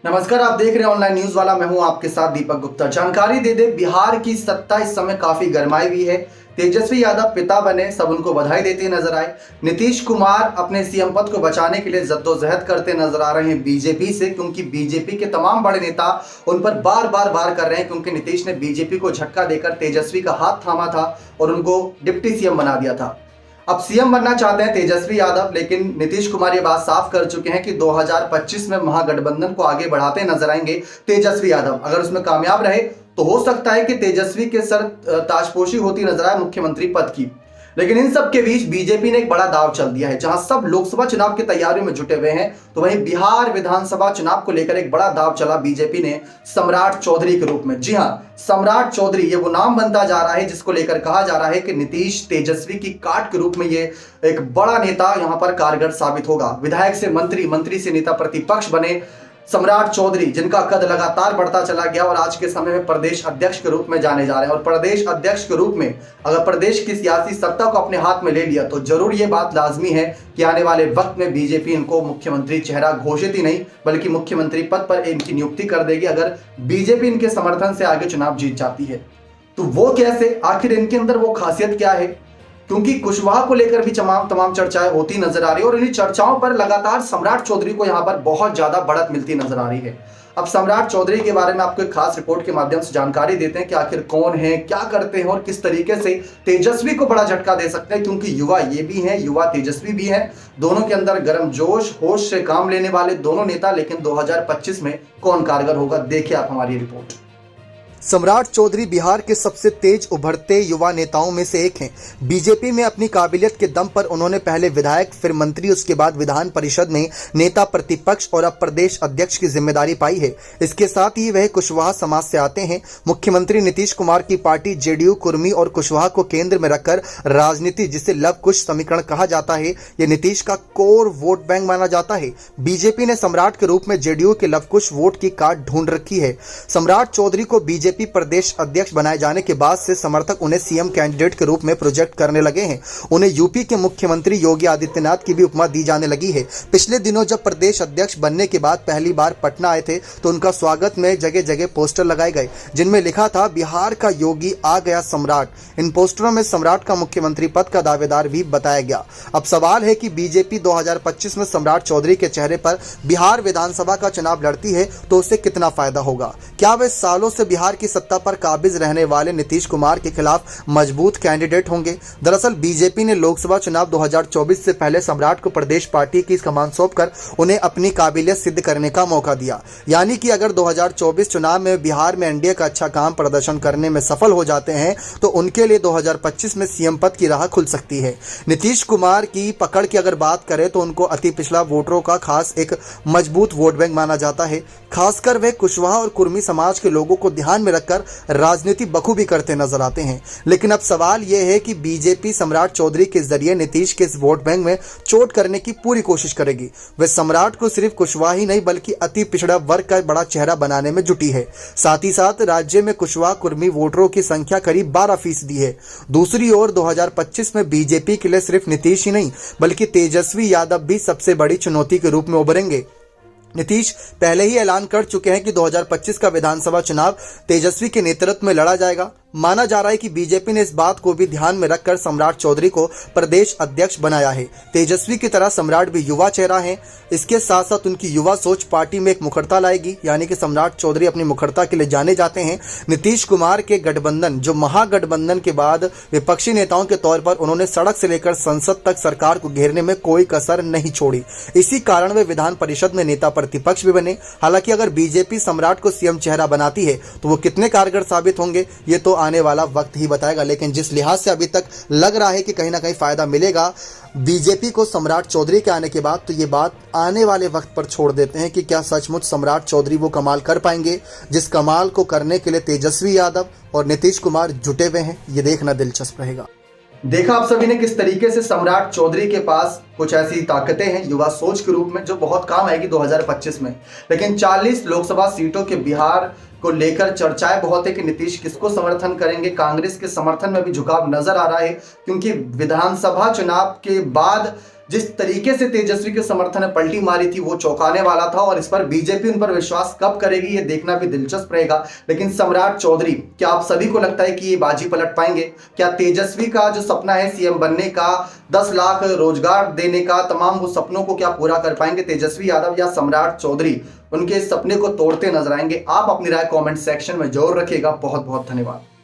नमस्कार, आप देख रहे हैं ऑनलाइन न्यूज वाला। मैं हूं आपके साथ दीपक गुप्ता। जानकारी दे दे, बिहार की सत्ता इस समय काफी गरमाई हुई है। तेजस्वी यादव पिता बने, सब उनको बधाई देते नजर आए। नीतीश कुमार अपने सीएम पद को बचाने के लिए जद्दोजहद करते नजर आ रहे हैं बीजेपी से, क्योंकि बीजेपी के तमाम बड़े नेता उन पर बार बार वार कर रहे हैं, क्योंकि नीतीश ने बीजेपी को झटका देकर तेजस्वी का हाथ थामा था और उनको डिप्टी सीएम बना दिया था। अब सीएम बनना चाहते हैं तेजस्वी यादव, लेकिन नीतीश कुमार ये बात साफ कर चुके हैं कि 2025 में महागठबंधन को आगे बढ़ाते नजर आएंगे तेजस्वी यादव। अगर उसमें कामयाब रहे तो हो सकता है कि तेजस्वी के सर ताजपोशी होती नजर आए मुख्यमंत्री पद की। लेकिन इन सब के बीच बीजेपी ने एक बड़ा दाव चल दिया है। जहां सब लोकसभा चुनाव की तैयारियों में जुटे हुए हैं, तो वहीं बिहार विधानसभा चुनाव को लेकर एक बड़ा दाव चला बीजेपी ने सम्राट चौधरी के रूप में। जी हां, सम्राट चौधरी ये वो नाम बनता जा रहा है जिसको लेकर कहा जा रहा है कि नीतीश तेजस्वी की काट के रूप में ये एक बड़ा नेता यहां पर कारगर साबित होगा। विधायक से मंत्री, मंत्री से नेता प्रतिपक्ष बने सम्राट चौधरी, जिनका कद लगातार बढ़ता चला गया और आज के समय में प्रदेश अध्यक्ष के रूप में जाने जा रहे हैं। और प्रदेश अध्यक्ष के रूप में अगर प्रदेश की सियासी सत्ता को अपने हाथ में ले लिया तो जरूर ये बात लाजमी है कि आने वाले वक्त में बीजेपी इनको मुख्यमंत्री चेहरा घोषित ही नहीं बल्कि मुख्यमंत्री पद पर इनकी नियुक्ति कर देगी, अगर बीजेपी इनके समर्थन से आगे चुनाव जीत जाती है। तो वो कैसे, आखिर इनके अंदर वो खासियत क्या है? क्योंकि कुशवाहा को लेकर भी तमाम चर्चाएं होती नजर आ रही है और इन्हीं चर्चाओं पर लगातार सम्राट चौधरी को यहां पर बहुत ज्यादा बढ़त मिलती नजर आ रही है। अब सम्राट चौधरी के बारे में आपको एक खास रिपोर्ट के माध्यम से जानकारी देते हैं कि आखिर कौन है, क्या करते हैं और किस तरीके से तेजस्वी को बड़ा झटका दे सकते हैं, क्योंकि युवा ये भी हैं, युवा तेजस्वी भी हैं। दोनों के अंदर गर्म जोश, होश से काम लेने वाले दोनों नेता। लेकिन 2025 में कौन कारगर होगा, देखिए आप हमारी रिपोर्ट। सम्राट चौधरी बिहार के सबसे तेज उभरते युवा नेताओं में से एक हैं। बीजेपी में अपनी काबिलियत के दम पर उन्होंने पहले विधायक, फिर मंत्री, उसके बाद विधान परिषद में नेता प्रतिपक्ष और अब प्रदेश अध्यक्ष की जिम्मेदारी पाई है। इसके साथ ही वह कुशवाहा समाज से आते हैं। मुख्यमंत्री नीतीश कुमार की पार्टी जेडीयू कुर्मी और कुशवाहा को केंद्र में रखकर राजनीति, जिसे लव कुश समीकरण कहा जाता है, यह नीतीश का कोर वोट बैंक माना जाता है। बीजेपी ने सम्राट के रूप में जेडीयू के लव कुश वोट की काट ढूंढ रखी है। सम्राट चौधरी को बीजेपी प्रदेश अध्यक्ष बनाए जाने के बाद से समर्थक उन्हें सीएम कैंडिडेट के रूप में प्रोजेक्ट करने लगे हैं। उन्हें यूपी के मुख्यमंत्री योगी आदित्यनाथ की भी उपमा दी जाने लगी है। पिछले दिनों जब प्रदेश अध्यक्ष बनने के बाद पहली बार पटना आए थे तो उनका स्वागत में जगह जगह पोस्टर लगाए गए जिनमें लिखा था, बिहार का योगी आ गया सम्राट। इन पोस्टरों में सम्राट का मुख्यमंत्री पद का दावेदार भी बताया गया। अब सवाल है कि बीजेपी 2025 में सम्राट चौधरी के चेहरे पर बिहार विधानसभा का चुनाव लड़ती है तो उससे कितना फायदा होगा? क्या वे सालों से बिहार की सत्ता पर काबिज रहने वाले नीतीश कुमार के खिलाफ मजबूत कैंडिडेट होंगे? दरअसल बीजेपी ने लोकसभा चुनाव 2024 से पहले सम्राट को प्रदेश पार्टी की कमान सौंपकर उन्हें अपनी काबिलियत सिद्ध करने का मौका दिया। यानी कि अगर 2024 चुनाव में बिहार में एनडीए का अच्छा काम प्रदर्शन करने में सफल हो जाते हैं तो उनके लिए 2025 में सीएम पद की राह खुल सकती है। नीतीश कुमार की पकड़ की अगर बात करें तो उनको अति पिछड़ा वोटरों का खास एक मजबूत वोट बैंक माना जाता है। खासकर वे कुशवाहा और कुर्मी समाज के लोगों को ध्यान में रखकर राजनीति बखूबी करते नजर आते हैं। लेकिन अब सवाल यह है कि बीजेपी सम्राट चौधरी के जरिए नीतीश के इस वोट बैंक में चोट करने की पूरी कोशिश करेगी। वे सम्राट को सिर्फ कुशवाहा ही नहीं बल्कि अति पिछड़ा वर्ग का बड़ा चेहरा बनाने में जुटी है। साथ ही साथ राज्य में कुशवाहा कुर्मी वोटरों की संख्या करीब 12% है। दूसरी ओर 2025 में बीजेपी के लिए सिर्फ नीतीश ही नहीं बल्कि तेजस्वी यादव भी सबसे बड़ी चुनौती के रूप में उभरेंगे। नीतीश पहले ही ऐलान कर चुके हैं कि 2025 का विधानसभा चुनाव तेजस्वी के नेतृत्व में लड़ा जाएगा। माना जा रहा है कि बीजेपी ने इस बात को भी ध्यान में रखकर सम्राट चौधरी को प्रदेश अध्यक्ष बनाया है। तेजस्वी की तरह सम्राट भी युवा चेहरा है। इसके साथ साथ उनकी युवा सोच पार्टी में एक मुखरता लाएगी, यानी कि सम्राट चौधरी अपनी मुखरता के लिए जाने जाते हैं। नीतीश कुमार के गठबंधन, जो महागठबंधन के बाद विपक्षी नेताओं के तौर पर उन्होंने सड़क से लेकर संसद तक सरकार को घेरने में कोई कसर नहीं छोड़ी। इसी कारण वे विधान परिषद में नेता प्रतिपक्ष भी बने। हालांकि अगर बीजेपी सम्राट को सीएम चेहरा बनाती है तो वो कितने कारगर साबित होंगे ये तो आने वाला वक्त ही बताएगा। लेकिन जिस लिहाज से अभी तक लग रहा है कि कहीं ना कहीं फायदा मिलेगा बीजेपी को सम्राट चौधरी के आने के बाद, तो ये बात आने वाले वक्त पर छोड़ देते हैं कि क्या सचमुच सम्राट चौधरी वो कमाल कर पाएंगे जिस कमाल को करने के लिए तेजस्वी यादव और नीतीश कुमार जुटे हुए हैं। ये देखना दिलचस्प रहेगा। देखा आप सभी ने किस तरीके से सम्राट चौधरी के पास कुछ ऐसी ताकतें हैं युवा सोच के रूप में जो बहुत काम आएगी 2025 में। लेकिन 40 लोकसभा सीटों के बिहार को लेकर चर्चाएं बहुत है कि नीतीश किसको समर्थन करेंगे। कांग्रेस के समर्थन में भी झुकाव नजर आ रहा है, क्योंकि विधानसभा चुनाव के बाद जिस तरीके से तेजस्वी के समर्थन ने पलटी मारी थी वो चौंकाने वाला था, और इस पर बीजेपी उन पर विश्वास कब करेगी ये देखना भी दिलचस्प रहेगा। लेकिन सम्राट चौधरी, क्या आप सभी को लगता है कि ये बाजी पलट पाएंगे? क्या तेजस्वी का जो सपना है सीएम बनने का, 10 लाख रोजगार देने का, तमाम वो सपनों को क्या पूरा कर पाएंगे तेजस्वी यादव, या सम्राट चौधरी उनके सपने को तोड़ते नजर आएंगे? आप अपनी राय कमेंट सेक्शन में जरूर रखिएगा। बहुत बहुत धन्यवाद।